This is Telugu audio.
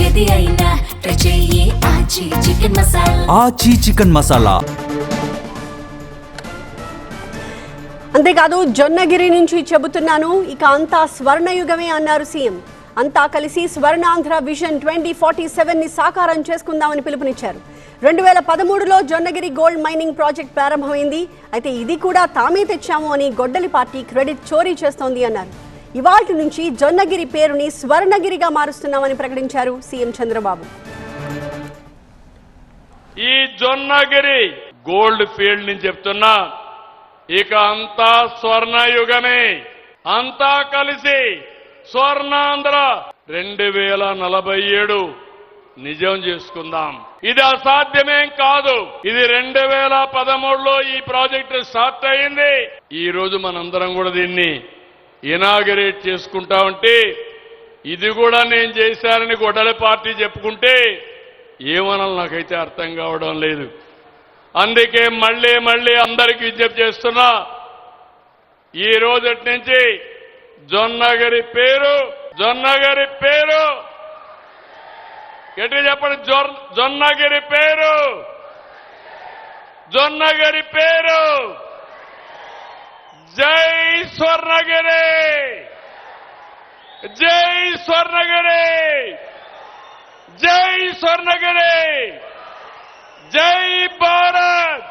ఏది అయినా ట్రై చెయ్యి ఆచి చికెన్ మసాలా. ఆచి చికెన్ మసాలా. అంతేకాదు జొన్నగిరి నుంచి చెబుతున్నాను, ఇక అంతా స్వర్ణయుగమే అన్నారు సీఎం. అంతా కలిసి స్వర్ణాంధ్ర విజన్ 2047ని సాకారం చేసుకుందామని పిలుపునిచ్చారు. 2013లో జొన్నగిరి గోల్డ్ మైనింగ్ ప్రాజెక్ట్ ప్రారంభమైంది. అయితే ఇది కూడా తామే తెచ్చాము అని గొడ్డలి పార్టీ క్రెడిట్ చోరీ చేస్తోంది అన్నారు. ఇవాల్టి నుంచి జొన్నగిరి పేరుని స్వర్ణగిరిగా మారుస్తున్నామని ప్రకటించారు సీఎం చంద్రబాబు. ఈ జొన్నగిరి గోల్డ్ ఫీల్డ్ నుంచి చెప్తున్నా, ఇక అంతా స్వర్ణయుగమే. అంతా కలిసి స్వర్ణాంధ్ర 2047 నిజం చేసుకుందాం. ఇది అసాధ్యమేం కాదు. ఇది 2013లో ఈ ప్రాజెక్టు స్టార్ట్ అయింది. ఈ రోజు మనందరం కూడా దీన్ని ఇనాగరేట్ చేసుకుంటా ఉంటే, ఇది కూడా నేను చేశానని గొడ్డలి పార్టీ చెప్పుకుంటే ఏమనాలి నాకైతే అర్థం కావడం లేదు. అందుకే మళ్ళీ అందరికీ విజ్ఞప్తి చేస్తున్నా, ఈ రోజటి నుంచి జొన్నగిరి పేరు గట్టి చెప్పండి. జొన్నగిరి పేరు జై స్వర్ణగిరి, జై స్వర్ణగిరి, జై స్వర్ణగిరి, జై భారత్.